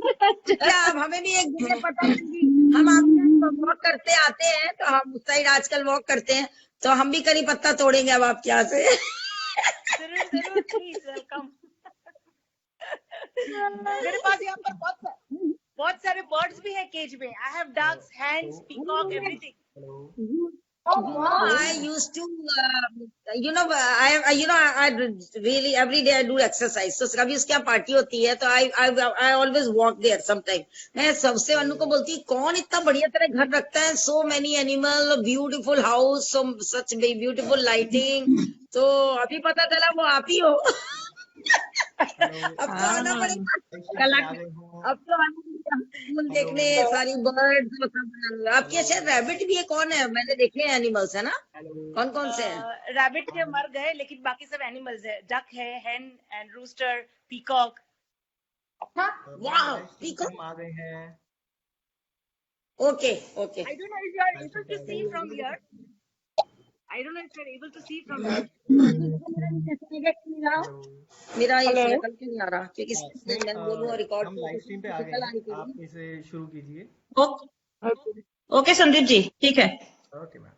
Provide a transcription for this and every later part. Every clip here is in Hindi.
क्या अब हमें भी एक दिन पता चली, हम आपसे वॉक करते आते हैं तो हम उस साइड आजकल वॉक करते हैं, तो हम भी करी पत्ता तोड़ेंगे अब आपके यहाँ से। जरूर जरूर, प्लीज वेलकम। मेरे पास यहाँ पर बहुत सारे बर्ड्स भी है केज में। I have ducks, hens, peacock, everything. I used to, I really every day I do exercise. So कभी उसके यहाँ पार्टी होती है तो I always walk there sometime. मैं सबसे अनु को बोलती कौन इतना बढ़िया तरह घर रखता है, so many animal, beautiful house, so such beautiful lighting. तो अभी पता चला वो आप ही हो। अब तो आना पड़ेगा, अब तो फूल देखने, सारी बर्ड। आपके शायद रैबिट भी है, कौन है? मैंने देखे हैं एनिमल्स, है ना? कौन कौन से हैं? रैबिट के मर गए, लेकिन बाकी सब एनिमल्स है। डक है, हेन एंड रूस्टर, पीकॉक। वाह, पीकॉक आ गए हैं। Okay okay. I don't know if you are able to see from here. I don't know if you are able to see from here. मेरा ये निकल क्यों नहीं आ रहा? क्योंकि मैं बोलूँ रिकॉर्ड हम लाइव स्ट्रीम पे आ गए हैं, आप इसे शुरू कीजिए। ओके संदीप जी, ठीक है। Okay ma'am.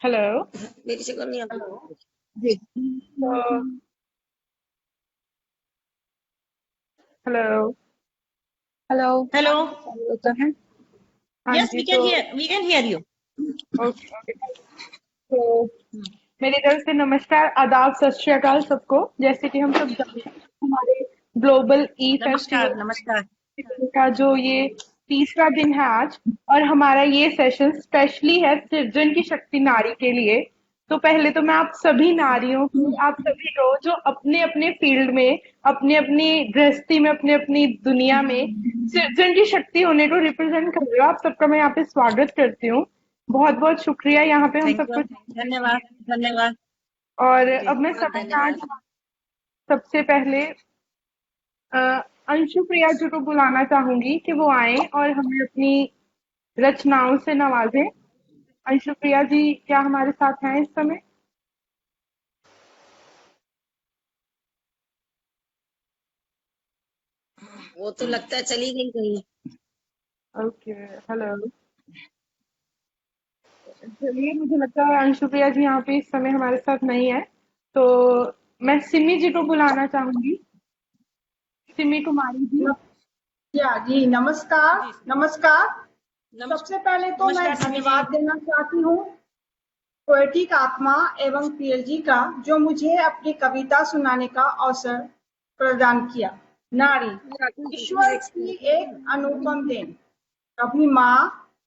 हेलो, मेरी शक्ल नहीं आ रही जी। Hello hello hello, yes we can hear you. Okay, तो मेरी तरफ से नमस्कार, आदाब, सत श्री अकाल सबको। जैसे कि हम सब जानते हैं, हमारे ग्लोबल ई फेस्टिवल नमस्कार। का जो ये तीसरा दिन है आज, और हमारा ये सेशन स्पेशली है सृजन की शक्ति नारी के लिए। तो पहले तो मैं आप सभी नारियों को, आप सभी को जो अपने अपने फील्ड में, अपने अपनी गृहस्थी में, अपने अपनी दुनिया में सृजन की शक्ति होने को रिप्रेजेंट कर रहे हो, आप सबका मैं यहाँ पे स्वागत करती हूँ। बहुत बहुत शुक्रिया यहाँ पे हम सबको। धन्यवाद धन्यवाद। और अब मैं सबसे पहले अंशु प्रिया जी को बुलाना चाहूंगी कि वो आए और हमें अपनी रचनाओं से नवाजें। अंशु प्रिया जी क्या हमारे साथ हैं इस समय? वो तो लगता है चली गई कहीं। Okay, hello. चलिए, मुझे लगता है अंशु प्रिया जी यहाँ पे इस समय हमारे साथ नहीं है, तो मैं सिमी जी को बुलाना चाहूंगी। सिमी कुमारी जी। जी नमस्कार। नमस्कार। सबसे पहले तो मैं धन्यवाद देना चाहती हूँ पोएटिक आत्मा एवं पीएलजी का, जो मुझे अपनी कविता सुनाने का अवसर प्रदान किया। नारी ईश्वर की एक अनुपम देन, कभी माँ,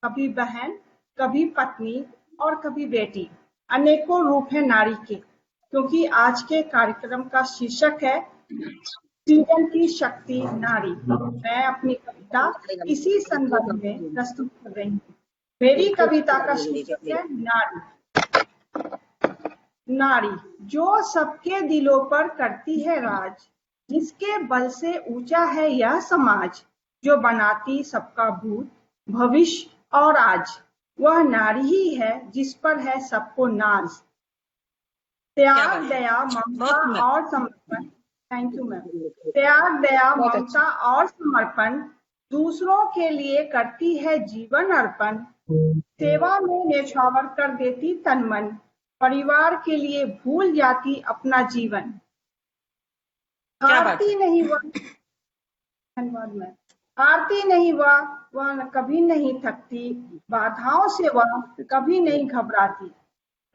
कभी बहन, कभी पत्नी और कभी बेटी। अनेकों रूप है नारी के, क्योंकि आज के कार्यक्रम का शीर्षक है सृजन की शक्ति नारी। मैं अपनी कविता इसी संदर्भ में प्रस्तुत कर रही हूँ। मेरी कविता का शीर्षक है नारी। नारी जो सबके दिलों पर करती है राज, जिसके बल से ऊंचा है यह समाज, जो बनाती सबका भूत, भविष्य और आज, वह नारी ही है जिस पर है सबको नाज। त्याग, दया, ममता और समर्पण। Thank you ma'am. त्याग, दया, ममता और समर्पण, दूसरों के लिए करती है जीवन अर्पण। सेवा में न्यौछावर कर देती तन मन, परिवार के लिए भूल जाती अपना जीवन। हारती नहीं वह, धन्यवाद मैम। हारती नहीं वह कभी नहीं थकती, बाधाओं से वह कभी नहीं घबराती।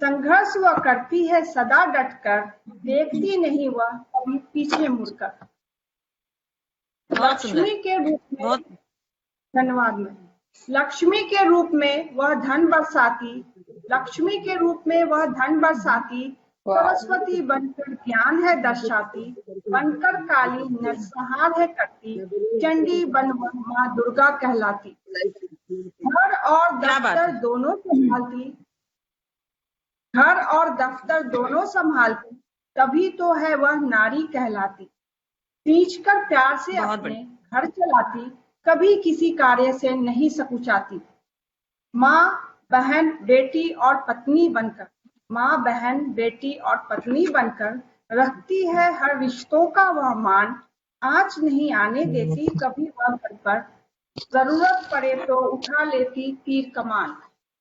संघर्ष वह करती है सदा डटकर, देखती नहीं वह कभी पीछे मुड़कर। लक्ष्मी के रूप में, धन्यवाद मैम। लक्ष्मी के रूप में वह धन बरसाती, लक्ष्मी के रूप में वह धन बरसाती, सरस्वती बनकर ज्ञान है दर्शाती, बनकर काली नरसंहार है करती, चंडी बन वह माँ दुर्गा कहलाती। घर और दफ्तर दोनों संभालती, घर और दफ्तर दोनों संभालती, तभी तो है वह नारी कहलाती। खींचकर प्यार से अपने घर चलाती, कभी किसी कार्य से नहीं सकुचाती। माँ, बहन, बेटी और पत्नी बनकर, माँ, बहन, बेटी और पत्नी बनकर रखती है हर रिश्तों का वह मान, आँच नहीं आने देती कभी वह घर पर, जरूरत पड़े तो उठा लेती तीर कमान,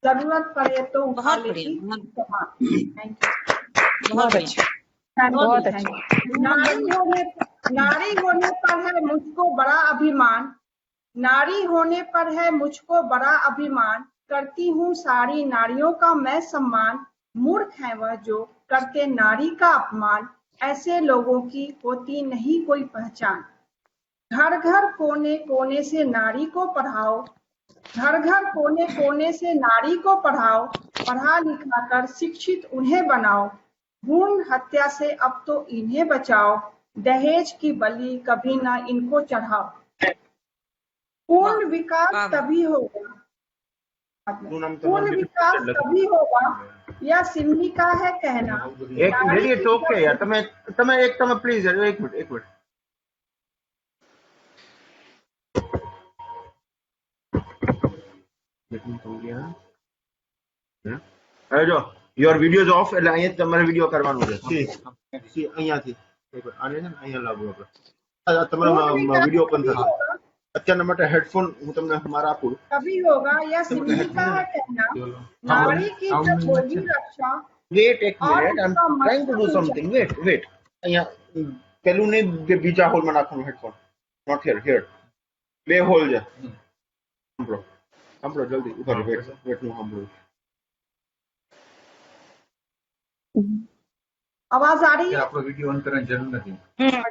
जरूरत पड़े तो उठा बहुत लेती बढ़िया, तीर कमान। Thank you. बहुत बढ़िया। बहुत अच्छा। नारी होने पर है मुझको बड़ा अभिमान, नारी होने पर है मुझको बड़ा अभिमान, करती हूँ सारी नारियों का मैं सम्मान, मूर्ख है वह जो करते नारी का अपमान, ऐसे लोगों की होती नहीं कोई पहचान। घर घर कोने कोने से नारी को पढ़ाओ, घर घर कोने कोने से नारी को पढ़ाओ, पढ़ा लिखा कर शिक्षित उन्हें बनाओ, भ्रूण हत्या से अब तो इन्हें बचाओ, दहेज की बलि कभी ना इनको चढ़ाओ। पूर्ण विकास तभी होगा, पूर्ण विकास तभी होगा, यह सिम्मी का है कहना। एक मेरी टोक के यार તમે પ્લીઝ યાર એક મિનિટ હવે જો યોર વિડિયો ઇઝ ઓફ એટલે અહીંયા તમારે વિડિયો કરવાનો છે સી અહીંયાથી આને છે ને અહીંયા લાગુ આપણે તમારો વિડિયો ઓપન થશે અત્યારના માટે હેડફોન હું તમને મારા આપું तभी होगा यह सिम्मी का है कहना, नारी की जब होगी रक्षा। વેટ એક minute I am trying to do something wait અહીંયા પેલું નહીં બીજા હોલમાં નાખવાનું હેડફોન નોટ હિયર બે હોલ છે સાંભળો જલ્દી ઉભા રહો વેટ નું સાંભળો आवाज आ रही है? आपको वीडियो ऑन करने जरूर नहीं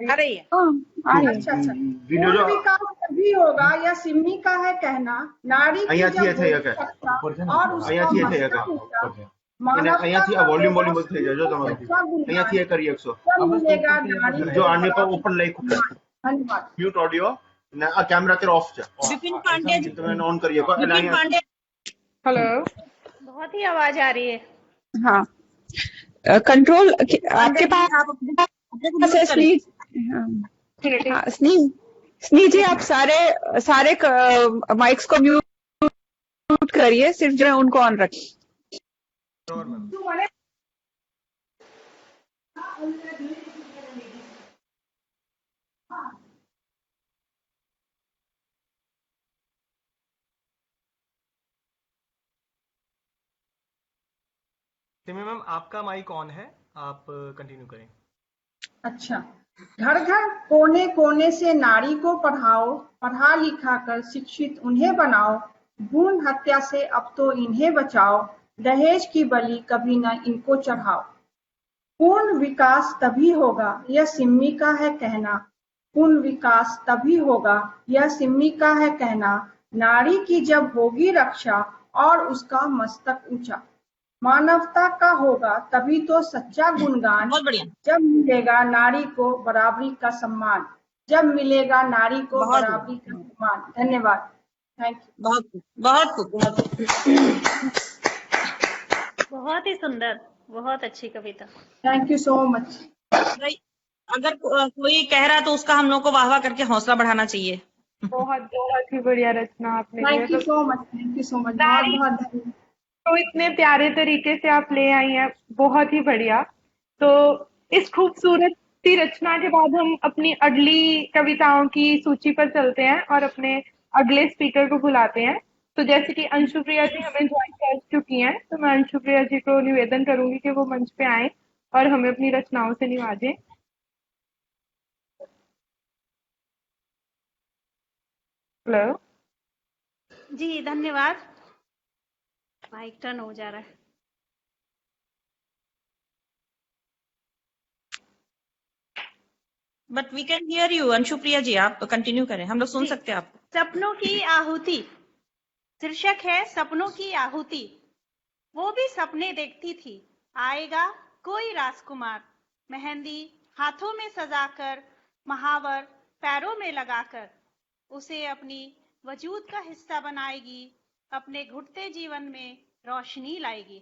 आ रही है। अच्छा अच्छा। वीडियो जो पूर्ण विकास तभी होगा यह सिम्मी का है कहना, नारी की અહીંયાથી जब થઈ होगी શકે रक्षा और उसका અહીંયાથી થઈ શકે मस्तक ऊंचा, એને मानवता અહીંયાથી का આ વોલ્યુમ होगा વોલ્યુમ થઈ જાય જો તમારું सच्चा गुणगान, અહીંયાથી એ કરી શકશો जब मिलेगा नारी જો को આને પર बड़ा ઓપન લખ્યું धन्यवाद। મ્યુટ ઓડિયો ને આ કેમેરા તેરો ઓફ છે विपिन पांडे जी, તમે ઓન કરી શકો એટલે विपिन અહીંયા पांडे हेलो। बहुत ही आवाज आ रही है। हाँ, कंट्रोल आपके पास आप अपने को पास है म्यूट करें। स्नी। हाँ, स्नी जी आप सारे माइक्स को म्यूट करिए, सिर्फ जो है उनको ऑन रखिए। सिमी मैम आपका माइक ऑन है, आप कंटिन्यू करें। अच्छा। घर घर कोने कोने से नारी को पढ़ाओ, पढ़ा लिखा कर शिक्षित उन्हें बनाओ, भ्रूण हत्या से अब तो इन्हें बचाओ, दहेज की बलि कभी न इनको चढ़ाओ। पूर्ण विकास तभी होगा यह सिम्मी का है कहना, पूर्ण विकास तभी होगा यह सिम्मी का है कहना, नारी की जब होगी रक्षा और उसका मस्तक ऊंचा, मानवता का होगा तभी तो सच्चा गुणगान, बहुत बढ़िया। जब मिलेगा नारी को बराबरी का सम्मान, जब मिलेगा नारी को बहुत बराबरी का सम्मान। धन्यवाद। Thank you. बहुत बहुत बहुत बहुत ही सुंदर, बहुत अच्छी कविता। Thank you so much. भाई, अगर कोई कह रहा है तो उसका हम लोग को वाह वाह करके हौसला बढ़ाना चाहिए। बहुत बहुत ही बढ़िया रचना आपने दी है। Thank you so much. Thank you so much. बहुत बहुत धन्यवाद। तो इतने प्यारे तरीके से आप ले आई हैं, बहुत ही बढ़िया। तो इस खूबसूरत सी रचना के बाद हम अपनी अगली कविताओं की सूची पर चलते हैं और अपने अगले स्पीकर को बुलाते हैं। तो जैसे कि अंशुप्रिया जी हमें ज्वाइन कर चुकी हैं, तो मैं अंशुप्रिया जी को निवेदन करूंगी कि वो मंच पे आए और हमें अपनी रचनाओं से निवाजें। हेलो जी धन्यवाद। माइक टर्न हो जा रहा है। But we can hear you Anshupriya ji, आप कंटिन्यू करें, हम लोग सुन सकते हैं आपको। सपनों की आहुति शीर्षक है सपनों की आहुति। वो भी सपने देखती थी, आएगा कोई राजकुमार, मेहंदी हाथों में सजाकर, महावर पैरों में लगाकर, उसे अपनी वजूद का हिस्सा बनाएगी, अपने घुटते जीवन में रोशनी लाएगी।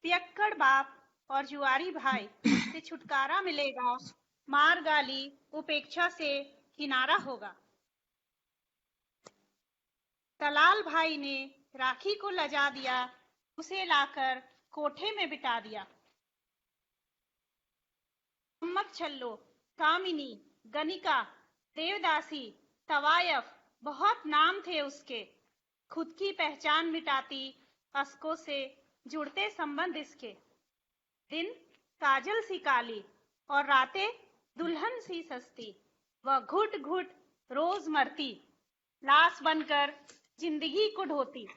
पियक्कड़ बाप और जुआरी भाई से छुटकारा मिलेगा, मार गाली उपेक्षा से किनारा होगा। दलाल भाई ने राखी को लजा दिया, उसे लाकर कोठे में बिठा दिया। चम्मक छल्लो कामिनी गणिका, देवदासी, तवायफ, बहुत नाम थे उसके। खुद की पहचान मिटाती अशकों से जुड़ते संबंध इसके। दिन काजल सी काली और रातें दुल्हन सी सस्ती। वह घुट घुट रोज मरती, लाश बनकर जिंदगी को ढोती।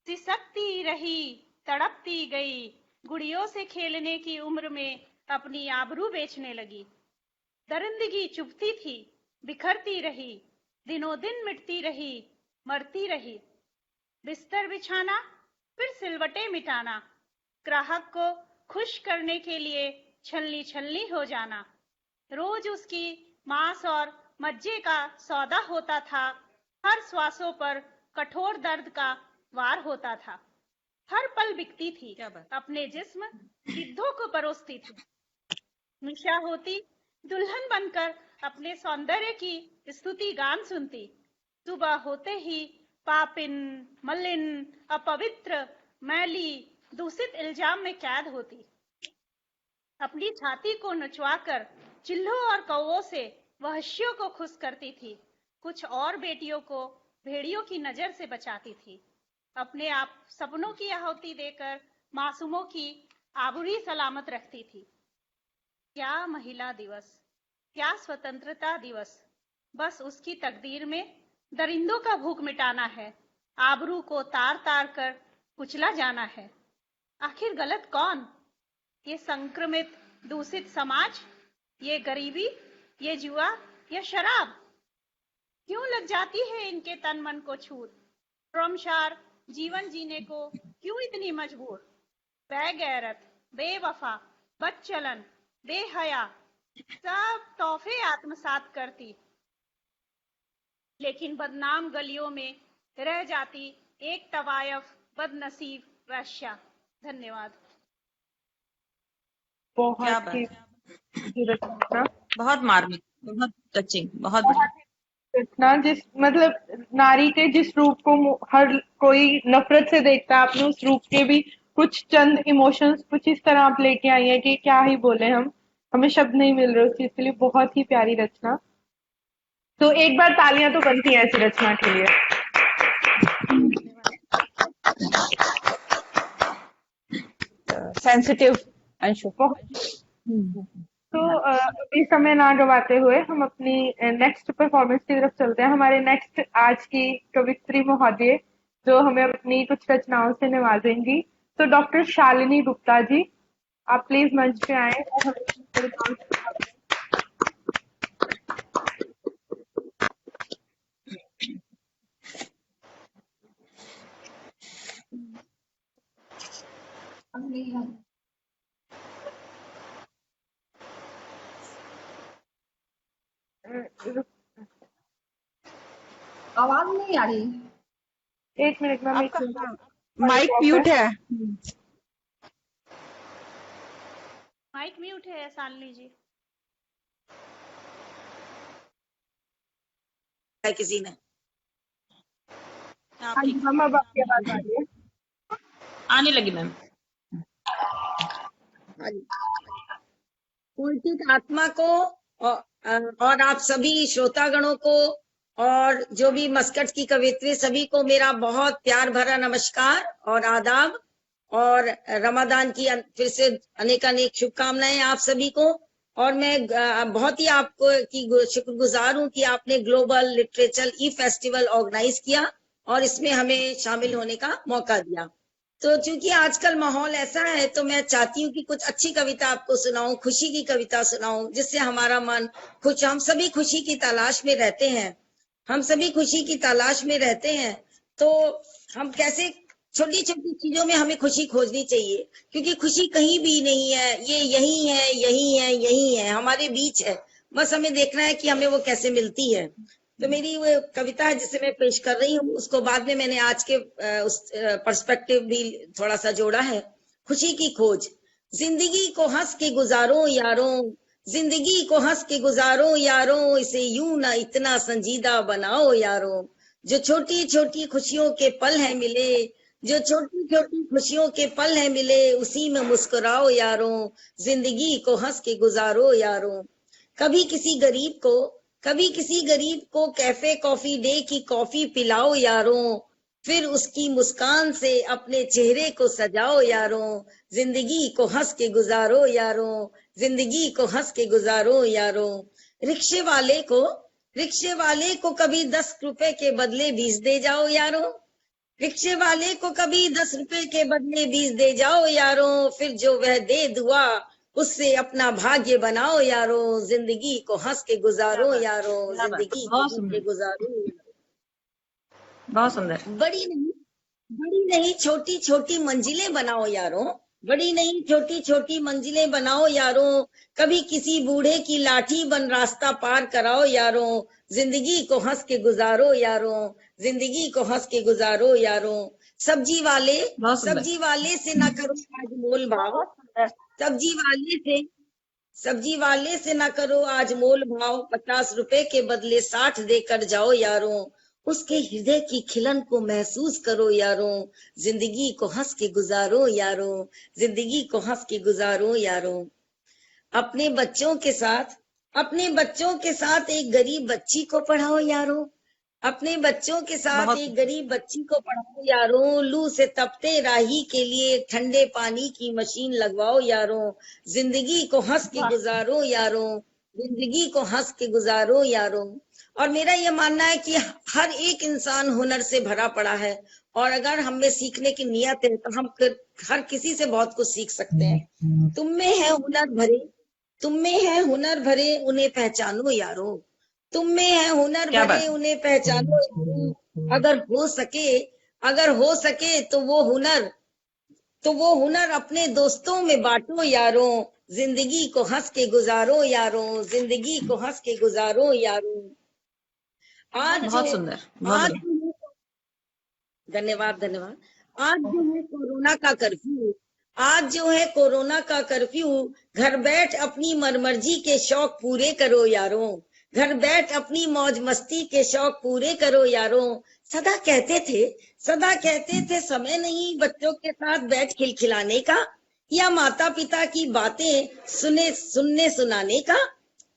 सिसकती रही, तड़पती गई, गुड़ियों से खेलने की उम्र में अपनी आबरू बेचने लगी। दरिंदगी चुभती थी, बिखरती रही, दिनों दिन मिटती रही, मरती रही। बिस्तर बिछाना, फिर सिलवटें मिटाना, ग्राहक को खुश करने के लिए छलनी छलनी हो जाना। रोज उसकी मांस और मज्जे का सौदा होता था। हर श्वासों पर कठोर दर्द का वार होता था। हर पल बिकती थी, अपने जिस्म गिद्धों को परोसती थी। निशा होती, दुल्हन बनकर अपने सौंदर्य की स्तुति गान सुनती। सुबह होते ही पापिन, मलिन, अपवित्र, मैली, दूषित इल्जाम में कैद होती। अपनी छाती को नचवाकर चिल्लों और कौवों से वहशियों को खुश करती थी। कुछ और बेटियों को भेड़ियों की नजर से बचाती थी। अपने आप सपनों की आहुति देकर मासूमों की आबरूई सलामत रखती थी। क्या महिला दिवस, क्या स्वतंत्रता दिवस। बस उसकी तकदीर में दरिंदों का भूख मिटाना है, आबरू को तार तार कर कुचला जाना है। आखिर गलत कौन? ये संक्रमित दूषित समाज, ये गरीबी, ये जुआ या शराब? क्यों लग जाती है इनके तन मन को छूत? क्रमशार जीवन जीने को क्यों इतनी मजबूर? बेगैरत, बेवफा, बदचलन, बेहया, सब तोहफे आत्मसात करती, लेकिन बदनाम गलियों में रह जाती एक तवायफ बदनसीब वेश्या। धन्यवाद। बहुत ही रचना, बहुत मार्मिक, बहुत टचिंग, बहुत बढ़िया। रचना जिस मतलब नारी के जिस रूप को हर कोई नफरत से देखता है, आपने उस रूप के भी कुछ चंद इमोशंस कुछ इस तरह आप लेके आई हैं कि क्या ही बोले हम, हमें शब्द नहीं मिल रहे उस चीज के लिए। बहुत ही प्यारी रचना। तो एक बार तालियां तो बनती हैं ऐसी रचना के लिए। सेंसिटिव अंशु। तो अभी समय ना गवाते हुए हम अपनी नेक्स्ट परफॉर्मेंस की तरफ चलते हैं। हमारे नेक्स्ट आज की कवित्री महोदय जो हमें अपनी कुछ रचनाओं से नवाजेंगी, तो डॉक्टर शालिनी गुप्ता जी, आप प्लीज मंच पे आए और हमें आवाज नहीं आ रही। एक मिनट में माइक म्यूट है। माइक म्यूट है शालिनी जी। किसी ने हम अब आपके पास आ रही है, आने लगी मैम। पुलकित आत्मा को और आप सभी श्रोतागणों को और जो भी मस्कट की कवित्री सभी को मेरा बहुत प्यार भरा नमस्कार और आदाब और रमादान की फिर से अनेकानेक शुभकामनाएं आप सभी को। और मैं बहुत ही आपको की शुक्रगुजार हूं कि आपने ग्लोबल लिटरेचर ई फेस्टिवल ऑर्गेनाइज किया और इसमें हमें शामिल होने का मौका दिया। तो चूंकि आजकल माहौल ऐसा है तो मैं चाहती हूँ कि कुछ अच्छी कविता आपको सुनाऊं, खुशी की कविता सुनाऊं, जिससे हमारा मन खुश। हम सभी खुशी की तलाश में रहते हैं, हम सभी खुशी की तलाश में रहते हैं। तो हम कैसे छोटी छोटी चीजों में हमें खुशी खोजनी चाहिए, क्योंकि खुशी कहीं भी नहीं है, ये यही है, यही है, यही है, हमारे बीच है। बस हमें देखना है कि हमें वो कैसे मिलती है। तो मेरी वो कविता है जिसे मैं पेश कर रही हूँ, उसको बाद में मैंने आज के उस पर्सपेक्टिव भी थोड़ा सा जोड़ा है। खुशी की खोज। जिंदगी को हंस के गुजारो यारों, जिंदगी को हंस के गुजारो यारों, इसे यूं ना इतना संजीदा बनाओ यारों। जो छोटी छोटी खुशियों के पल है मिले, जो छोटी छोटी खुशियों के पल है मिले, उसी में मुस्कुराओ यारों, जिंदगी को हंस के गुजारो यारों। कभी किसी गरीब को कैफे कॉफी डे की कॉफी पिलाओ यारों, फिर उसकी मुस्कान से अपने चेहरे को सजाओ यारों, जिंदगी को हंस के गुजारो यारों, जिंदगी को हंस के गुजारो यारों। रिक्शे वाले को कभी 10 रुपए के बदले 20 दे जाओ यारों, रिक्शे वाले को कभी 10 रुपए के बदले 20 दे जाओ यारों, फिर जो वह दे दुआ उससे अपना भाग्य बनाओ यारों, जिंदगी को हंस के गुजारो यारों, जिंदगी को हंस के गुजारो। बहुत सुंदर। बड़ी नहीं छोटी छोटी मंजिलें बनाओ यारों, बड़ी नहीं छोटी छोटी मंजिलें बनाओ यारों, कभी किसी बूढ़े की लाठी बन रास्ता पार कराओ यारों, जिंदगी को हंस के गुजारो यारों, जिंदगी को हंस के गुजारो यारों। सब्जी वाले से ना करो आज मोल भाव, सब्जी वाले से ना करो आज मोल भाव, 50 रुपए के बदले 60 देकर जाओ यारों, उसके हृदय की खिलन को महसूस करो यारों, जिंदगी को हंस के गुजारो यारों, जिंदगी को हंस के गुजारो यारों। अपने बच्चों के साथ एक गरीब बच्ची को पढ़ाओ यारों, अपने बच्चों के साथ एक गरीब बच्ची को पढ़ाओ यारों, लू से तपते राही के लिए ठंडे पानी की मशीन लगवाओ यारों, जिंदगी को हंस के गुजारो यारों, जिंदगी को हंस के गुजारो यारों। और मेरा ये मानना है कि हर एक इंसान हुनर से भरा पड़ा है, और अगर हम में सीखने की नियत है तो हम हर किसी से बहुत कुछ सीख सकते हैं। तुम में है हुनर भरे उन्हें पहचानो यारो, तुम में है हुनर भरे उन्हें पहचानो यारो। अगर हो सके तो वो हुनर अपने दोस्तों में बांटो यारों, जिंदगी को हंस के गुजारो यारों, जिंदगी को हंस के गुजारो यारों। बहुत सुंदर। धन्यवाद। आज जो है कोरोना का कर्फ्यू, घर बैठ अपनी मनमर्जी के शौक पूरे करो यारों, घर बैठ अपनी मौज मस्ती के शौक पूरे करो यारों। सदा कहते थे समय नहीं बच्चों के साथ बैठ खिलखिलाने का, या माता पिता की बातें सुनने सुनाने का।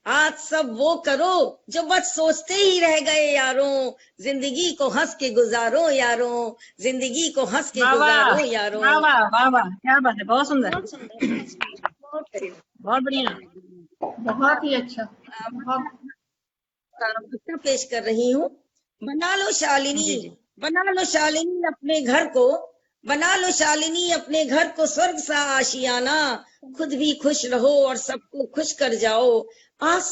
आज सब वो करो जो बस सोचते ही रह गए यारों, जिंदगी को हंस के गुजारो यारों, जिंदगी को हंस के गुजारो यारों। वाह, क्या बात है, बहुत सुंदर, बहुत बढ़िया, बहुत ही अच्छा। पेश कर रही हूँ। बना लो शालिनी अपने घर को स्वर्ग सा आशियाना, खुद भी खुश रहो और सबको खुश कर जाओ। आज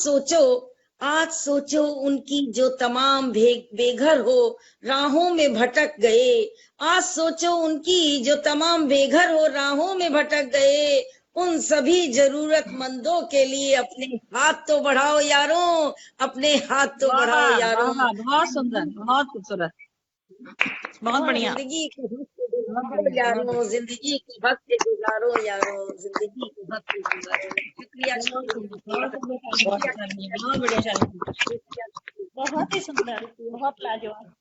सोचो उनकी जो तमाम बेघर हो राहों में भटक गए, आज सोचो उनकी जो तमाम बेघर हो राहों में भटक गए। उन सभी जरूरतमंदों के लिए अपने हाथ तो बढ़ाओ यारों, अपने हाथ तो बढ़ाओ यारों। बहुत सुंदर, बहुत खूबसूरत, बहुत बढ़िया। जिंदगी को हंस के गुजारो यारों, जिंदगी को हंस के गुजारो यारों, जिंदगी को हंस के गुजारो। शुक्रिया। बहुत ही सुंदर, बहुत लाजवाब,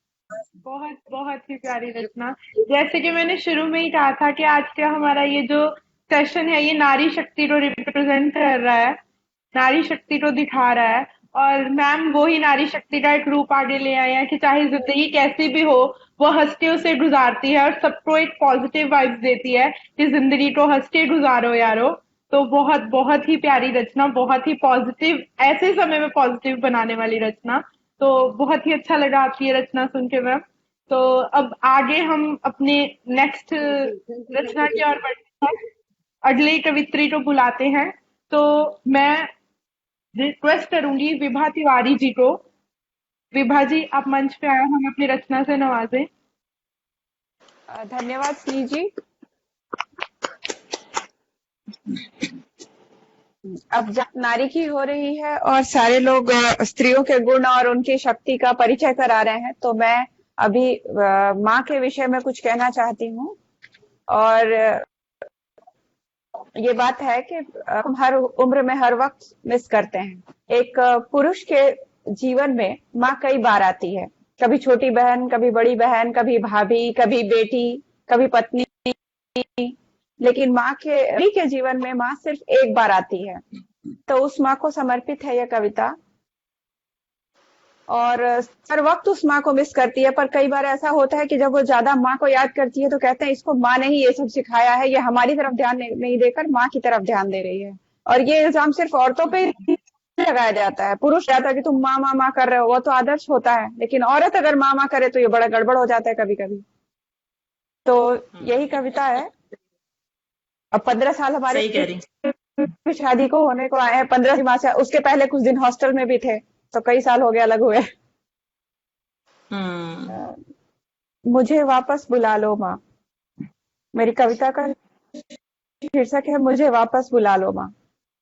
बहुत बहुत ही प्यारी रचना। जैसे कि मैंने शुरू में ही कहा था कि आज का हमारा ये जो सेशन है ये नारी शक्ति को रिप्रेजेंट कर रहा है, नारी शक्ति को दिखा रहा है, और मैम वो ही नारी शक्ति का एक रूप आगे ले आए हैं कि चाहे जिंदगी कैसी भी हो वो हंस के उसे गुजारती है और सबको एक पॉजिटिव वाइब्स देती है कि जिंदगी को हंस के गुजारो यारो। तो बहुत बहुत ही प्यारी रचना, बहुत ही पॉजिटिव, ऐसे समय में पॉजिटिव बनाने वाली रचना। तो बहुत ही अच्छा लगा आपकी ये रचना सुन के मैम। तो अब आगे हम अपने नेक्स्ट रचना की ओर बढ़ते हैं, अगली कवित्री को बुलाते हैं। तो मैं रिक्वेस्ट करूंगी विभा तिवारी जी को। विभा जी आप मंच पे आए, हम अपनी रचना से नवाजें। धन्यवाद स्नेह जी। अब जब नारी की हो रही है और सारे लोग स्त्रियों के गुण और उनकी शक्ति का परिचय करा रहे हैं, तो मैं अभी माँ के विषय में कुछ कहना चाहती हूँ। और ये बात है कि हम हर उम्र में हर वक्त मिस करते हैं। एक पुरुष के जीवन में माँ कई बार आती है, कभी छोटी बहन, कभी बड़ी बहन, कभी भाभी, कभी बेटी, कभी पत्नी, लेकिन माँ के जीवन में माँ सिर्फ एक बार आती है। तो उस माँ को समर्पित है यह कविता। और हर वक्त उस माँ को मिस करती है, पर कई बार ऐसा होता है कि जब वो ज्यादा माँ को याद करती है तो कहते हैं इसको माँ ने ही ये सब सिखाया है, ये हमारी तरफ ध्यान नहीं देकर माँ की तरफ ध्यान दे रही है। और ये इल्जाम सिर्फ औरतों पे ही लगाया जाता है। पुरुष कहता है कि तुम माँ माँ माँ कर रहे हो, वो तो आदर्श होता है, लेकिन औरत अगर माँ माँ करे तो ये बड़ा गड़बड़ हो जाता है कभी कभी। तो यही कविता है। अब 15 साल हमारे सही कह रही। शादी को होने को आए हैं, 15 माह से, उसके पहले कुछ दिन हॉस्टल में भी थे, तो कई साल हो गए अलग हुए। मुझे वापस बुला लो माँ। मेरी कविता का शीर्षक है मुझे वापस बुला लो माँ।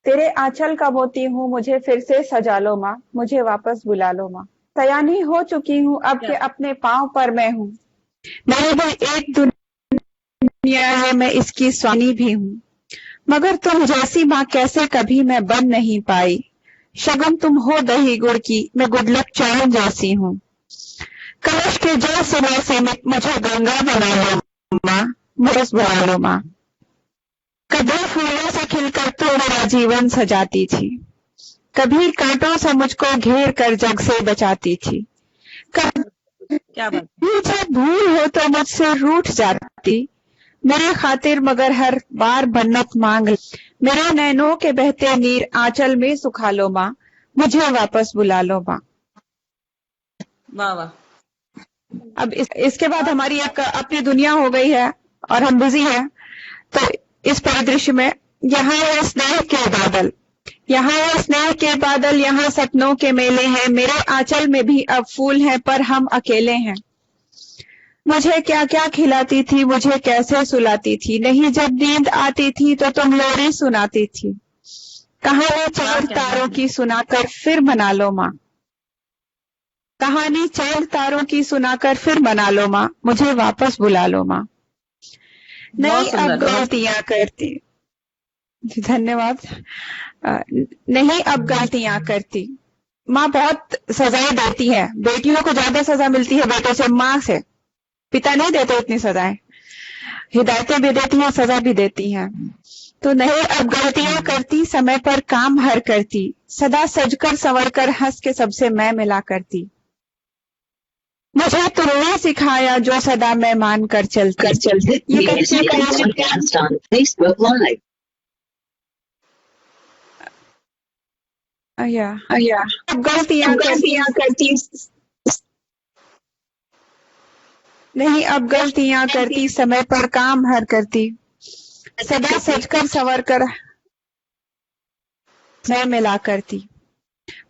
तेरे आंचल का मोती हूँ, मुझे फिर से सजा लो माँ, मुझे वापस बुला लो माँ। सयानी हो चुकी हूँ अब के अपने पांव पर मैं हूँ। मेरे में एक दुनिया है, मैं इसकी स्वामी भी हूँ। मगर तुम जैसी माँ कैसे कभी मैं बन नहीं पाई। शगुन तुम हो दही गुड़ की, मैं गुडलक चावल जैसी हूँ। कलश के जल सिवा से मुझे गंगा बना लो माँ, बरस बना लो माँ। कभी फूलों से खिलकर तू मेरा जीवन सजाती थी, कभी कांटों से मुझको घेर कर जग से बचाती थी। क्या बात। कभी जब भूल हो तो मुझसे रूठ जाती, मेरे खातिर मगर हर बार मन्नत मांग। मेरे नैनों के बहते नीर आंचल में सुखा लो माँ, मुझे वापस बुला लो माँ। वाह वाह। अब इसके बाद हमारी एक अपनी दुनिया हो गई है और हम बिजी हैं। तो इस परिदृश्य में यहाँ है स्नेह के बादल, यहाँ है स्नेह के बादल, यहाँ सपनों के मेले हैं। मेरे आंचल में भी अब फूल हैं पर हम अकेले हैं। मुझे क्या क्या खिलाती थी, मुझे कैसे सुलाती थी, नहीं जब नींद आती थी तो तुम लोरी सुनाती थी। कहानी चांद तारों की सुनाकर फिर मना लो माँ, कहानी चांद तारों की सुनाकर फिर मना लो माँ, मुझे वापस बुला लो माँ। नहीं अब गलतियां करती, धन्यवाद। नहीं अब गलतियां करती। माँ बहुत सजाएं देती है, बेटियों को ज्यादा सजा मिलती है बेटों से, माँ से। पिता नहीं देते इतनी सजाएं, हिदायतें भी देती हैं, सजा भी देती हैं। तो नहीं अब गलतियां करती, समय पर काम हर करती, सदा सजकर संवरकर हंस के सबसे मैं मिला करती। मुझे तुमने सिखाया जो सदा मैं मान कर चलती। ये कच्चे गलतियां करती, नहीं अब गलतियां करती, समय पर काम हर करती, सदा सजकर संवरकर मैं मिला करती।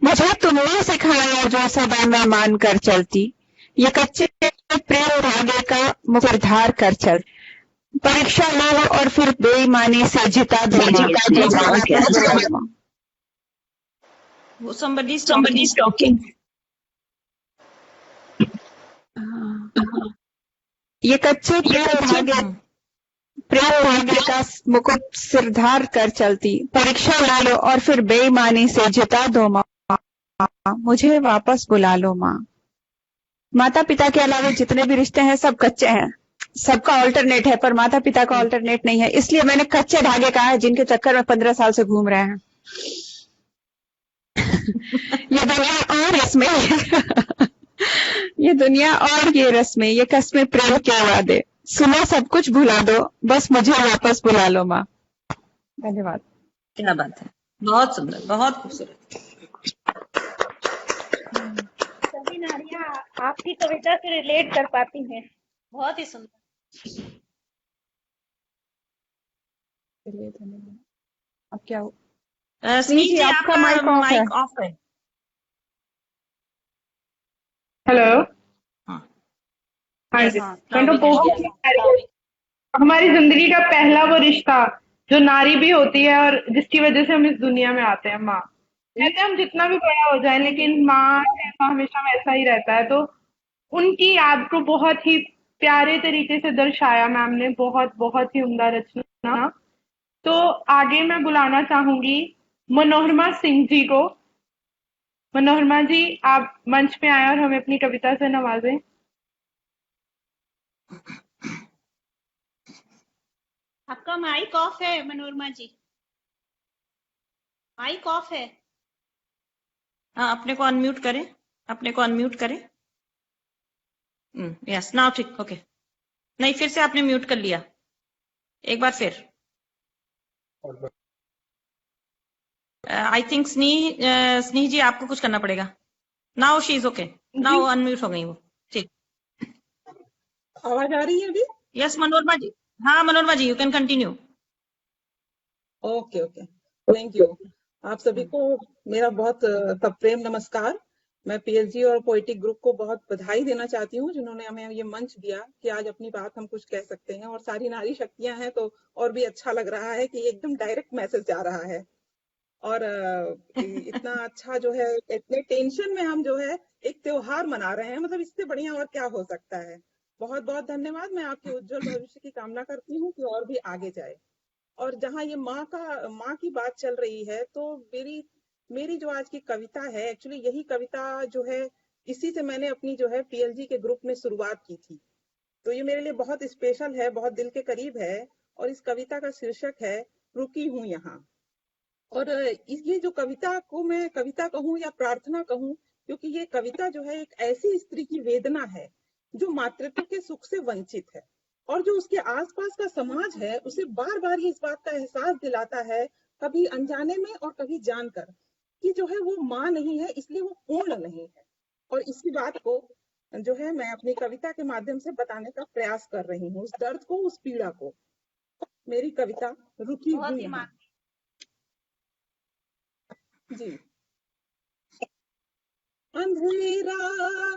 मुझे तुमने सिखाया जो सदा मैं मान कर चलती, ये कच्चे प्रेम धागे का मुखरधार कर चल। परीक्षा लो और फिर बेईमानी से जिता दो। somebody's talking. ये कच्चे प्रेम धागे का मुकुट सिरधार कर चलती, परीक्षा ला लो और फिर बेईमानी से जिता दो माँ, मुझे वापस बुला लो माँ। माता पिता के अलावा जितने भी रिश्ते हैं सब कच्चे हैं, सबका ऑल्टरनेट है, पर माता पिता का ऑल्टरनेट नहीं है। इसलिए मैंने कच्चे धागे कहा है, जिनके चक्कर में 15 साल से घूम रहे हैं। ये दुनिया और इसमें ये दुनिया और ये रस्में, ये कस्में प्रेम के वादे, सुनो सब कुछ भुला दो, बस मुझे वापस बुला लो माँ। धन्यवाद। क्या बात है, बहुत सुंदर, बहुत खूबसूरत। सभी नारियां आपकी कविता से रिलेट कर पाती हैं, बहुत ही सुंदर। चलिए धन्यवाद। अब क्या हो? स्नीत जी आपका माइक ऑफ है। हेलो। हाँ जी। हमारी जिंदगी का पहला वो रिश्ता जो नारी भी होती है और जिसकी वजह से हम इस दुनिया में आते हैं, माँ। कहते हैं हम जितना भी बड़ा हो जाए लेकिन माँ हमेशा वैसा ही रहता है। तो उनकी याद को बहुत ही प्यारे तरीके से दर्शाया मैम ने, बहुत बहुत ही उम्दा रचना। तो आगे मैं बुलाना चाहूंगी मनोरमा सिंह जी को। मनोरमा जी, आप मंच पे आए और हमें अपनी कविता से नवाजें। आपका माइक ऑफ है मनोरमा जी। माइक ऑफ है। हाँ, अपने को अनम्यूट करें, अपने को अनम्यूट करें। यस, नाउ ठीक, ओके। नहीं, फिर से आपने म्यूट कर लिया, एक बार फिर। आई थिंक स्नेह जी आपको कुछ करना पड़ेगा। Now she is okay, now unmute हो गई वो, ठीक। आवाज आ रही है अभी? यस मनोरमा जी, हाँ Manorama ji, you can continue. Okay okay, thank you. आप सभी को मेरा बहुत सप्रेम नमस्कार। मैं पीएलजी और पोएटिक ग्रुप को बहुत बधाई देना चाहती हूँ जिन्होंने हमें ये मंच दिया कि आज अपनी बात हम कुछ कह सकते हैं। और सारी नारी शक्तियां हैं तो और भी अच्छा लग रहा है कि एकदम डायरेक्ट मैसेज जा रहा है। और इतना अच्छा जो है, इतने टेंशन में हम जो है एक त्योहार मना रहे हैं, मतलब इससे बढ़िया और क्या हो सकता है। बहुत बहुत धन्यवाद। मैं आपके उज्जवल भविष्य की कामना करती हूँ कि और भी आगे जाए। और जहाँ ये माँ की बात चल रही है, तो मेरी जो आज की कविता है, एक्चुअली यही कविता जो है, इसी से मैंने अपनी जो है पीएलजी के ग्रुप में शुरुआत की थी। तो ये मेरे लिए बहुत स्पेशल है, बहुत दिल के करीब है। और इस कविता का शीर्षक है रुकी हूँ यहाँ। और ये जो कविता को मैं कविता कहूँ या प्रार्थना कहूँ, क्योंकि ये कविता जो है एक ऐसी स्त्री की वेदना है जो मातृत्व के सुख से वंचित है, और जो उसके आसपास का समाज है उसे बार बार ये इस बात का एहसास दिलाता है, कभी अनजाने में और कभी जानकर, कि जो है वो माँ नहीं है, इसलिए वो पूर्ण नहीं है। और इसी बात को जो है मैं अपनी कविता के माध्यम से बताने का प्रयास कर रही हूँ, उस दर्द को, उस पीड़ा को। मेरी कविता रुकी हूँ यहाँ। जी। अंधेरा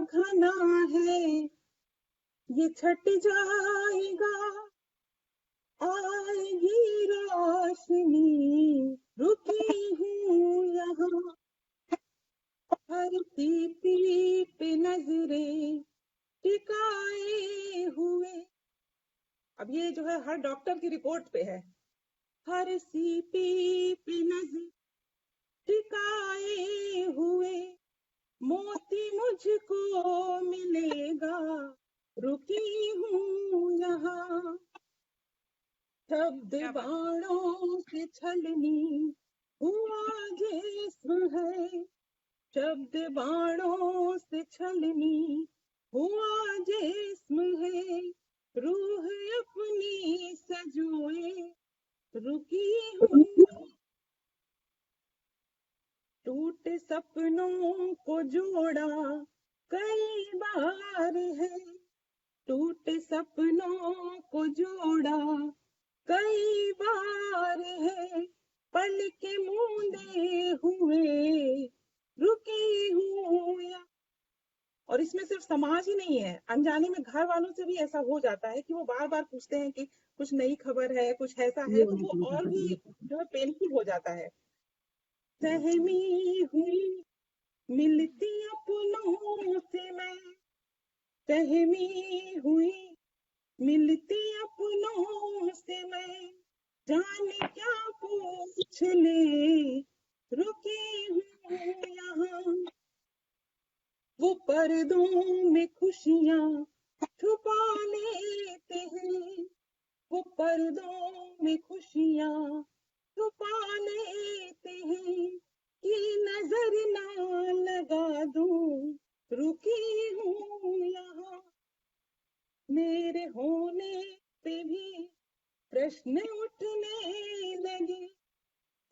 घना है, ये छट जाएगा, आएगी रोशनी, रुकी हूँ यहाँ। हर सीपी पे नजरें टिकाए हुए। अब ये जो है हर डॉक्टर की रिपोर्ट पे है। हर सीपी पे नजर टिकाए हुए, मोती मुझको मिलेगा, रुकी हूँ यहाँ। शब्द बाणों से छलनी हुआ जिस्म है, शब्द बाणों से छलनी हुआ जिस्म है, रूह अपनी सजोए, रुकी हूँ। टूटे सपनों को जोड़ा कई बार है, टूटे सपनों को जोड़ा कई बार है, पल के मूंदे हुए, रुकी हूँ यहाँ। और इसमें सिर्फ समाज ही नहीं है, अनजाने में घर वालों से भी ऐसा हो जाता है कि वो बार बार पूछते हैं कि कुछ नई खबर है, कुछ ऐसा है, तो वो और भी जो है पेनफुल हो जाता है। सहमी हुई मिलती अपनों से मैं, सहमी हुई मिलती अपनों से मैं, जाने क्या पूछ ले, रुकी हूँ यहाँ। वो पर्दों में खुशियाँ छुपा लेते हैं, वो पर्दों में खुशियाँ छुपा लेते हैं, कि नजर ना लगा दूं, रुकी हूँ यहाँ। मेरे होने पे भी प्रश्न उठने लगे,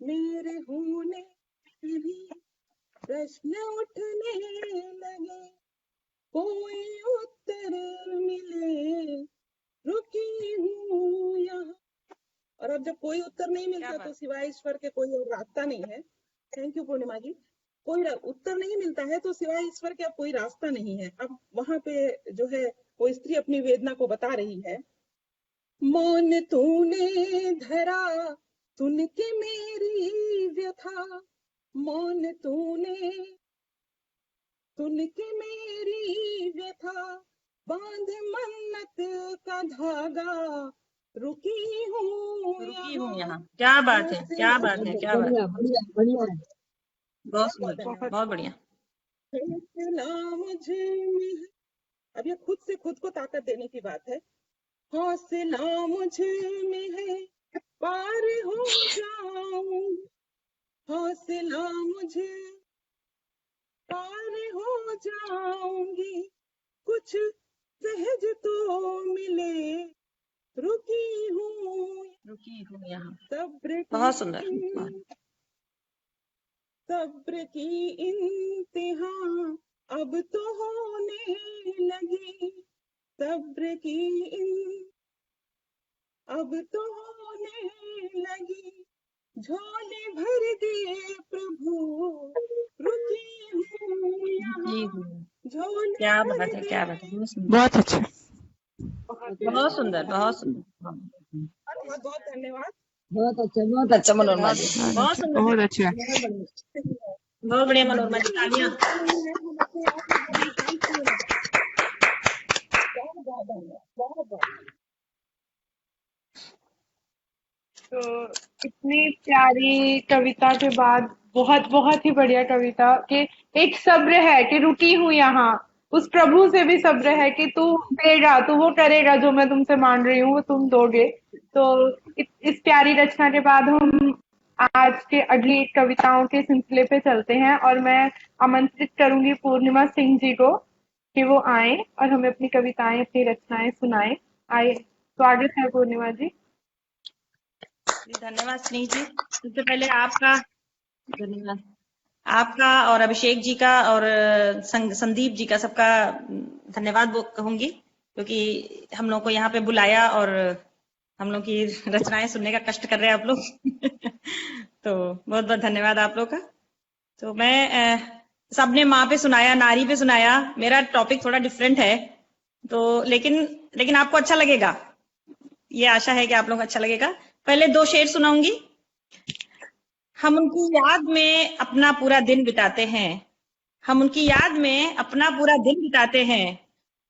मेरे होने पे भी प्रश्न उठने लगे, कोई उत्तर मिले, रुकी हूँ यहाँ। और अब जब कोई उत्तर नहीं मिलता तो सिवाय ईश्वर के कोई और रास्ता नहीं है। थैंक यू पूर्णिमा जी। कोई उत्तर नहीं मिलता है तो सिवाय ईश्वर के अब कोई रास्ता नहीं है। अब वहां पे जो है वो स्त्री अपनी वेदना को बता रही है। मौन तूने धरा सुन के मेरी व्यथा, मौन तूने सुन के मेरी व्यथा, बांध मन्नत का धागा, रुकी हूँ यहाँ। क्या बात है, क्या बात है, क्या बात है, बढ़िया। बहुत सुंदर, बहुत बढ़िया। अब ये खुद से खुद को ताकत देने की बात है। हौसला मुझ में है, पार हो जाऊं, हौसला मुझे पार हो जाऊंगी, कुछ सहज तो मिले, रुकी हूँ यहाँ सब्र बहुत सुंदर। की इंतहा अब तो होने लगी, सब्र की अब तो होने लगी, झोले भर दिए प्रभु, रुकी हूँ यहाँ, झोले क्या भर बात है, क्या बात है, बहुत सुंदर, बहुत अच्छा। बहुत सुंदर, बहुत सुंदर, बहुत बहुत धन्यवाद। बहुत अच्छा मनोरमा जी, बहुत सुंदर, बहुत अच्छा। बहुत बढ़िया मनोरमा जी, तालियां। तो इतनी प्यारी कविता के बाद बहुत बहुत ही बढ़िया कविता कि एक सब्र है कि रुकी हूँ यहाँ, उस प्रभु से भी सब्र है कि तू देगा, तू वो करेगा जो मैं तुमसे मांग रही हूँ वो तुम दोगे। तो इस प्यारी रचना के बाद हम आज के अगली कविताओं के सिलसिले पे चलते हैं और मैं आमंत्रित करूंगी पूर्णिमा सिंह जी को कि वो आए और हमें अपनी कविताएं, अपनी रचनाएं सुनाएं। आए, स्वागत है पूर्णिमा जी। धन्यवाद स्नेह जी। सबसे पहले आपका धन्यवाद, आपका और अभिषेक जी का और संदीप जी का, सबका धन्यवाद वो कहूंगी, क्योंकि हम लोग को यहाँ पे बुलाया और हम लोग की रचनाएं सुनने का कष्ट कर रहे हैं आप लोग। तो बहुत बहुत धन्यवाद आप लोग का। तो मैं सबने माँ पे सुनाया, नारी पे सुनाया, मेरा टॉपिक थोड़ा डिफरेंट है, तो लेकिन आपको अच्छा लगेगा, ये आशा है कि आप लोग अच्छा लगेगा। पहले 2 शेर सुनाऊंगी। हम उनकी याद में अपना पूरा दिन बिताते हैं, हम उनकी याद में अपना पूरा दिन बिताते हैं,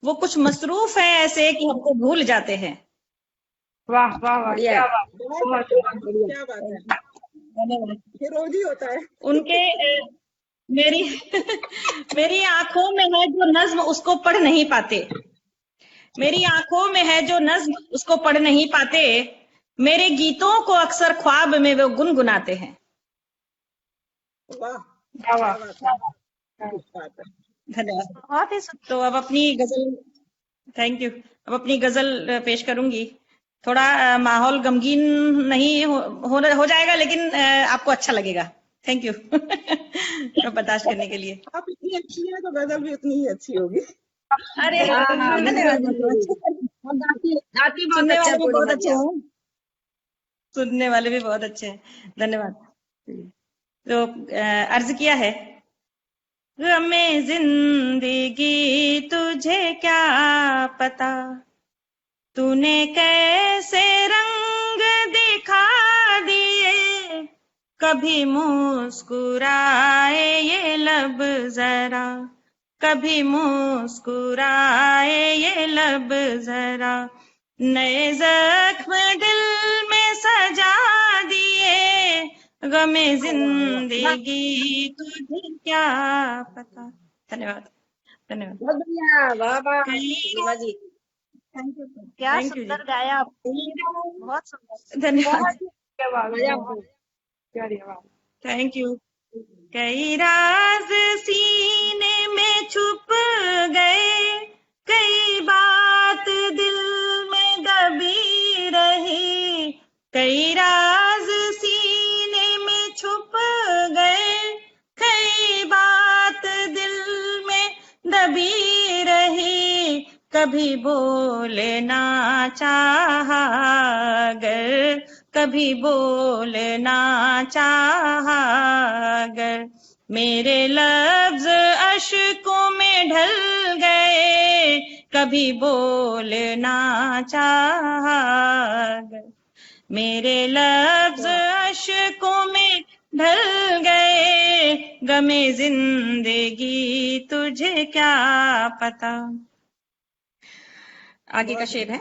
वो कुछ मसरूफ है ऐसे कि हमको भूल जाते हैं। वाह वाह वाह, क्या बात, क्या बात है, धन्यवाद। फिरोजी होता है। उनके मेरी आंखों में है जो नज्म उसको पढ़ नहीं पाते, मेरी आंखों में है जो नज्म उसको पढ़ नहीं पाते, मेरे गीतों को अक्सर ख्वाब में वो गुनगुनाते हैं। वाह, धन्यवाद। बहुत ही। तो अब अपनी गजल, थैंक यू, अब अपनी गजल पेश करूंगी। थोड़ा माहौल गमगीन नहीं हो जाएगा, लेकिन आपको अच्छा लगेगा। थैंक यू बर्दाश्त करने के लिए। आप इतनी अच्छी हैं तो गजल भी उतनी ही अच्छी होगी। अरे सुनने वाले भी बहुत अच्छे हैं, सुनने वाले भी बहुत अच्छे हैं, धन्यवाद। तो अर्ज किया है, गमे जिंदगी तुझे क्या पता, तूने कैसे रंग दिखा दिए, कभी मुस्कुराए ये लब जरा, कभी मुस्कुराए ये लब जरा, नए जख्म दिल में सजा दिए, गमे जिंदगी तुझे क्या पता। धन्यवाद, धन्यवाद। बहुत बढ़िया, वाह वाह पूर्णिमा जी, क्या सुंदर गाया आप, बहुत सुंदर, धन्यवाद, थैंक यू। कई राज सीने में छुप गए, कई बात दिल में दबी रही, कई राज सीने में छुप गए, कई बात दिल में दबी रही, कभी बोलना चाहा गर, कभी बोलना चाहा गर, मेरे लफ्ज अश्कों में ढल गए, कभी बोलना चाहा गर, मेरे लफ्ज अश्कों में ढल गए, गमे जिंदगी तुझे क्या पता। आगे का शेर है,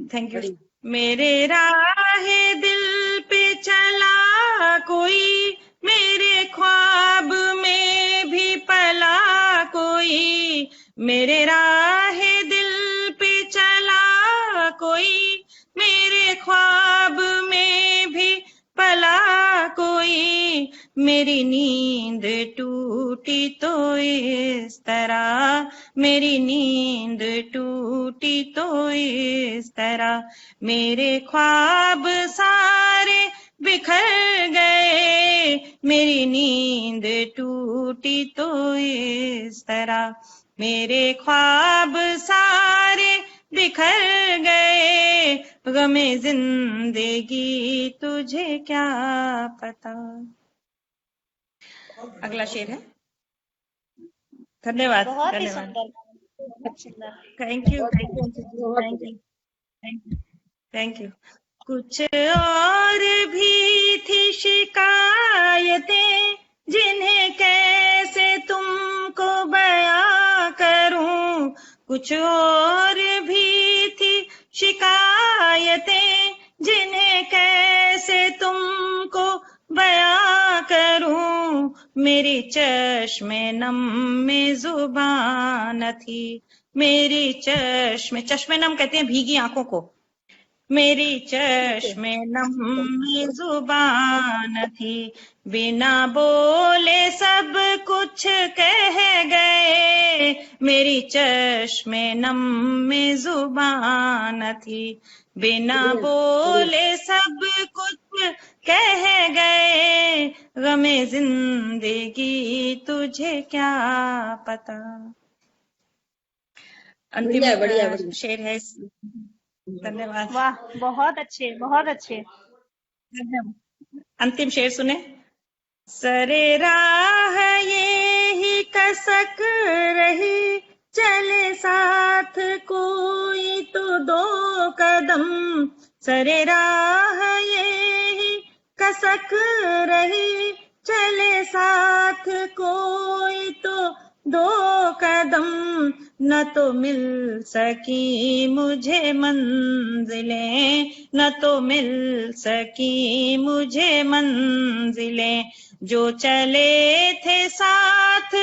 थैंक यू। मेरे राहे दिल पे चला कोई, मेरे ख्वाब में भी पला कोई, मेरे राहे दिल पे चला कोई, मेरे ख्वाब में भी पला कोई, मेरी नींद टूटी तो इस तरह, मेरी नींद टूटी तो इस तरह, मेरे ख्वाब सारे बिखर गए, मेरी नींद टूटी तो इस तरह, मेरे ख्वाब सारे बिखर गए, गमे जिंदगी तुझे क्या पता। अगला शेर है। धन्यवाद, बहुत ही धन्यवाद, सुंदर। Thank you, thank you, thank you, thank you, thank you. कुछ और भी थी शिकायतें, जिन्हें कैसे तुमको बयां करूं, कुछ और भी थी शिकायतें, जिन्हें कैसे तुमको बयां करूं, मेरी चश्मे नम में जुबान थी, मेरी चश्मे नम कहते हैं भीगी आंखों को, मेरी चश्मे नम में जुबान थी, बिना बोले सब कुछ कह गए, मेरी चश्मे नम में जुबान थी, बिना बोले सब कुछ कह गए, गमे जिंदगी तुझे क्या पता। अंतिम बढ़िया बढ़िया बढ़िया। शेर है। धन्यवाद। वाह, बहुत अच्छे, बहुत अच्छे। अंतिम शेर सुने। सरे राह ये ही कसक रही, चले साथ कोई तो दो कदम, सरे राह ये ही कसक रही, चले साथ कोई तो दो कदम, न तो मिल सकी मुझे मंजिलें, न तो मिल सकी मुझे मंजिलें, जो चले थे साथ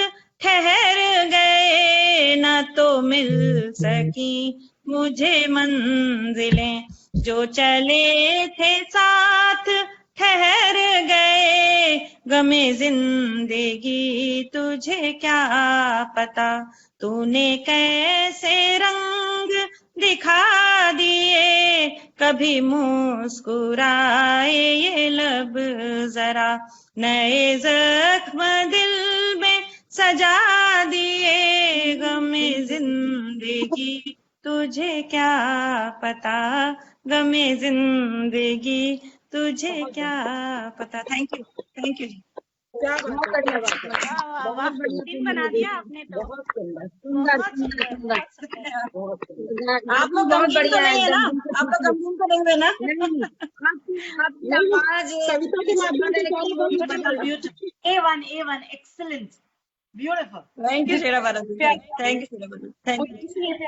ठहर गए, न तो मिल सकी मुझे मंजिलें, जो चले थे साथ ठहर गए, गमे जिंदगी तुझे क्या पता, तूने कैसे रंग दिखा दिए, कभी मुस्कुराए ये लब जरा, नए जख्म दिल में सजा दिए, गमे जिंदगी तुझे क्या पता, गमे जिंदगी तुझे क्या पता। Thank you, thank you. क्या बात है, क्या बात है। वाह वाह वाह, दिन बना दिया आपने तो। बहुत सुंदर सुंदर बहुत सुंदर सुंदर, सुंदर। बहुत सुंदर। बहुत सुंदर। आप लोग बहुत गमगीन तो बढ़िया नहीं है ना, एकदम। आप लोग गमगीन तो नहीं हुए ना। नहीं, आपकी आवाज कविता के माध्यम से सारे बहुत A1, excellent, beautiful। Thank you Shera Bharati, thank you Shera Bharati, thank you,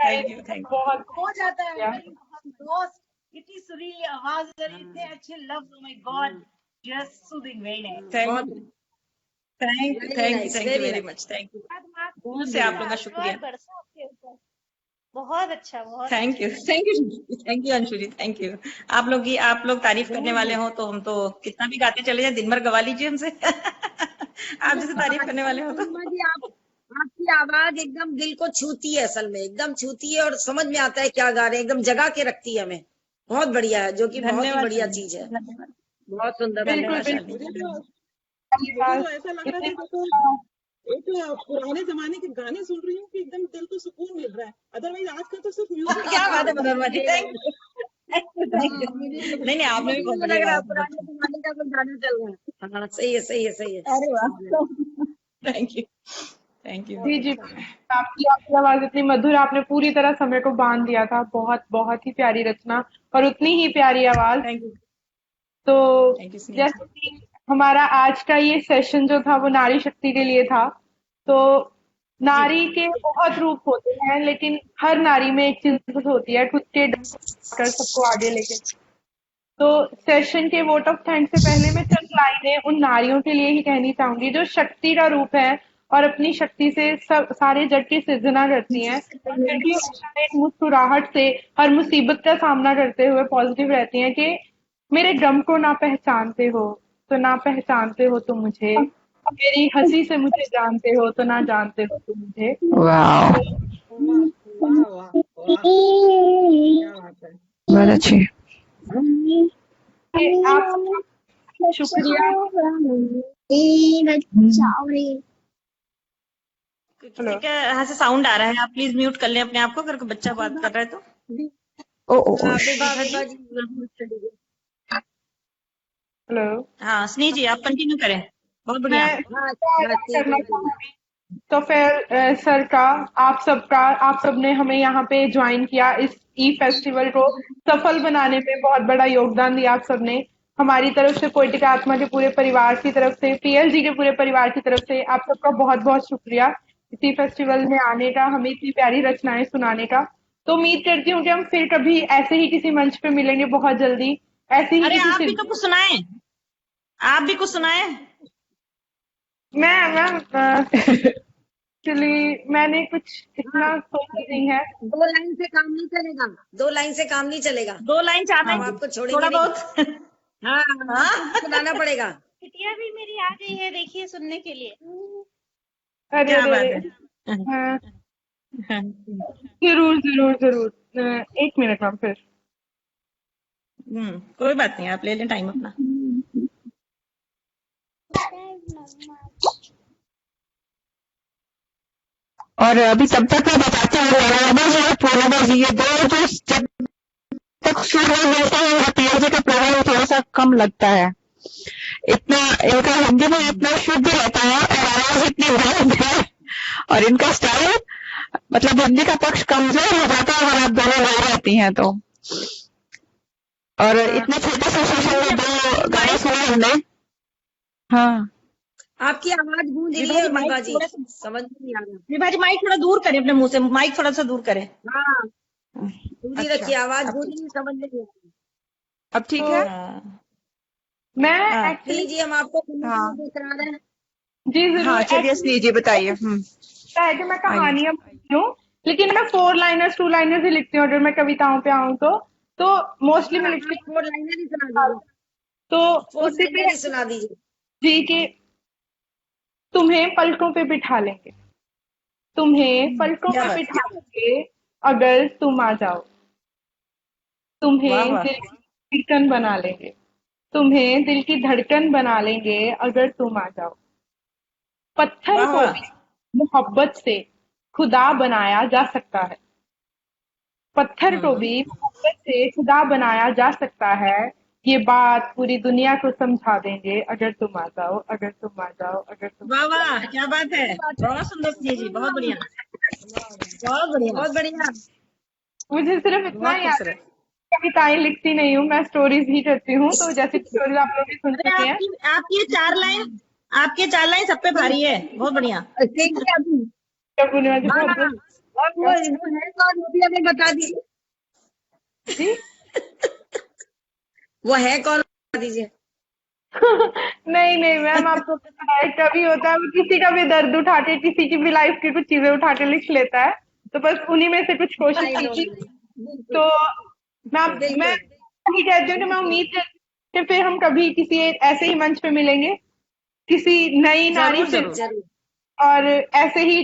thank you, thank you. बहुत हो जाता है दोस्त, इतनी सुरीली आवाज और इतने अच्छे लफ्ज, oh my God, just soothing, very nice। Thank you, thank you, thank you, thank you very much, thank you. दिल से आप लोग का शुक्रिया। बरसा आपके ऊपर। बहुत अच्छा, बहुत thank you, thank you, thank you Anshuli, thank you. आप लोग तारीफ करने वाले हो तो हम तो कितना भी गाते चले जाए, दिन भर गवा लीजिए हमसे। आप जैसे तारीफ करने वाले हो तो। जी आपकी आवाज एकदम दिल को छूती है, असल में एकदम छूती है और समझ में आता है क्या गा रहे हैं, एकदम जगा के रखती है हमें। बहुत बढ़िया है, जो कि बहुत ही बढ़िया चीज है। धन्यवाद, बहुत सुंदर। बिल्कुल धन्यवाद। बिल्कुल। मुझे तो ऐसा लग रहा था जैसे एक पुराने जमाने के गाने सुन रही हूँ कि एकदम दिल को सुकून मिल रहा है। अदरवाइज आजकल तो सिर्फ म्यूजिक। क्या बात है मनोरमा जी, थैंक यू, थैंक यू। नहीं आपने भी बहुत लग बढ़िया रहा है गाया। पुराने जमाने का कोई गाना चल रहा है। हाँ, सही है, सही है, सही है। अरे वाह, थैंक यू, थैंक यू। जी जी, आपकी आवाज इतनी मधुर, आपने पूरी तरह समय को बांध दिया था। बहुत बहुत ही प्यारी रचना और उतनी ही प्यारी आवाज। Thank you. तो Thank you, स्नेहा। जैसे कि हमारा आज का ये सेशन जो था वो नारी शक्ति के लिए था। तो नारी के बहुत रूप होते हैं, लेकिन हर नारी में एक चीज होती है, खुद के कर सबको आगे लेके। तो सेशन के वोट ऑफ थैंक्स से पहले मैं चंद लाइनें उन नारियों के लिए ही कहनी चाहूंगी जो शक्ति का रूप है और अपनी शक्ति से सब सारे जग की सृजना करती हैं, और फिर भी हमेशा एक मुस्कुराहट से हर मुसीबत का सामना करते हुए पॉजिटिव रहती हैं कि मेरे गम को ना पहचानते हो, तो ना पहचानते हो तुम मुझे, मेरी हंसी से मुझे जानते हो तो ना जानते हो तुम मुझे। वाह, वाह वाह वाह, क्या बात है। बहुत अच्छी। आप शुक्रिया। किसी के यहाँ से साउंड आ रहा है, आप प्लीज म्यूट कर लें अपने आप को, अगर कोई बच्चा बात कर रहा है तो। ओ विभा जी। जी हेलो, हाँ स्नेह जी आप कंटिन्यू करें, बहुत बढ़िया। मैं हाँ अदा ठीक करना है चाहूंगी तो फिर सर का, आप सबने हमें यहाँ पे ज्वाइन किया, इस ई फेस्टिवल को सफल बनाने में बहुत बड़ा योगदान दिया आप सबने। हमारी तरफ से, पोएटिका आत्मा के पूरे परिवार की तरफ से, पीएल जी के पूरे परिवार की तरफ से आप सबका बहुत बहुत शुक्रिया इसी फेस्टिवल में आने का, हमें इतनी प्यारी रचनाएं सुनाने का। तो उम्मीद करती हूँ कि हम फिर कभी ऐसे ही किसी मंच पे मिलेंगे बहुत जल्दी, ऐसे ही अरे किसी आप भी तो कुछ सुनाए, आप भी कुछ सुनाए। मैम एक्चुअली मैंने कुछ इतना सोचा नहीं है। 2 लाइन से काम नहीं चलेगा, 2 लाइन से काम नहीं चलेगा। 2 लाइन 4 हम लाइन आपको छोड़ेंगे थोड़ा नहीं। बहुत। हाँ आपको सुनाना पड़ेगा। बिटिया भी मेरी आ गई है, देखिए सुनने के लिए। अरे क्या अरे बात अरे, है। हाँ, जरूर जरूर जरूर। 1 मिनट मैम फिर। कोई बात नहीं, आप ले लें टाइम अपना। और अभी तब तक मैं बताती हूँ, पूर्वज और पूर्वज ये दो जो जब तक सुर नहीं मिलता है, पीएचडी का प्रभाव थोड़ा सा कम लगता है। इतना इनका हिंदी में इतना शुद्ध रहता है और आवाज इतनी बुलंद है, और इनका स्टाइल, मतलब हिंदी का पक्ष कमजोर हो जाता है अगर आप दोनों लोग रहती हैं तो। और इतने छोटे से सेशन में 2 गाने सुने हमने। हाँ आपकी आवाज गूंज रही है विभा जी, समझ में नहीं आ रहा। विभा जी माइक थोड़ा दूर करें अपने मुंह से, माइक थोड़ा सा दूर करें। हाँ दूरी रखिए, आवाज अब गूंज रही है, समझ में नहीं आ रहा। अब ठीक है। मैं नहीं एक्चुअली जी, हम आपको हाँ करा रहे हैं। जी जरूर। हाँ चलिए एक्चुअली स्नेह जी बताइए। है कि मैं कहानियां लिखती हूँ, लेकिन मैं 4 लाइनर्स 2 लाइनर्स ही लिखती हूँ अगर मैं कविताओं पे आऊँ तो मोस्टली मैं लिखती 4 लाइनर ही सुना हूँ। दीजिए, तो 4 उसी लाइनर पे ही सुना दीजिए। जी कि तुम्हें पलकों पे बिठा लेंगे, तुम्हें पलकों क्या पे बात। बिठा लेंगे अगर तुम आ जाओ, वाह तुम्हें वाह। दिल की धड़कन बना लेंगे, तुम्हें दिल की धड़कन बना लेंगे अगर तुम आ जाओ। पत्थर वाह को वाह। भी मोहब्बत से खुदा बनाया जा सकता है, पत्थर को भी मोहब्बत से खुदा बनाया जा सकता है। ये बात पूरी दुनिया को समझा देंगे अगर तुम आ जाओ, अगर तुम आ जाओ, अगर तुम आ वाह जाओ। वाह, क्या बात है, बहुत सुंदर स्नेह जी, बहुत बढ़िया, बहुत बढ़िया, बहुत बढ़िया। मुझे सिर्फ इतना बहुत ही याद है, खूबसूरत। कविताएं लिखती नहीं हूँ, मैं स्टोरीज ही करती हूँ, तो जैसे स्टोरीज आप लोग भी सुन अरे चुके हैं। आपकी ये 4 लाइन सब पे भारी है, बहुत बढ़िया। देखिए अभी, पूर्णिमा जी हाँ बहुत बहुत और वो है कौन, वो भी हमें बता दीजिए। जी वो है कौन, बता दीजिए। नहीं नहीं मैम, आपको पता है कभी होता है वो किसी का भी दर्द उठा के, किसी की भी लाइफ की कुछ चीजें उठा के लिख लेता है, तो बस उन्हीं में से कुछ कोशिश की थी। तो मैं यही कहती हूँ कि मैं उम्मीद करती हूँ कि फिर हम कभी किसी ऐसे ही मंच पे मिलेंगे, किसी नई नारी जरूर से, जरूर। और ऐसे ही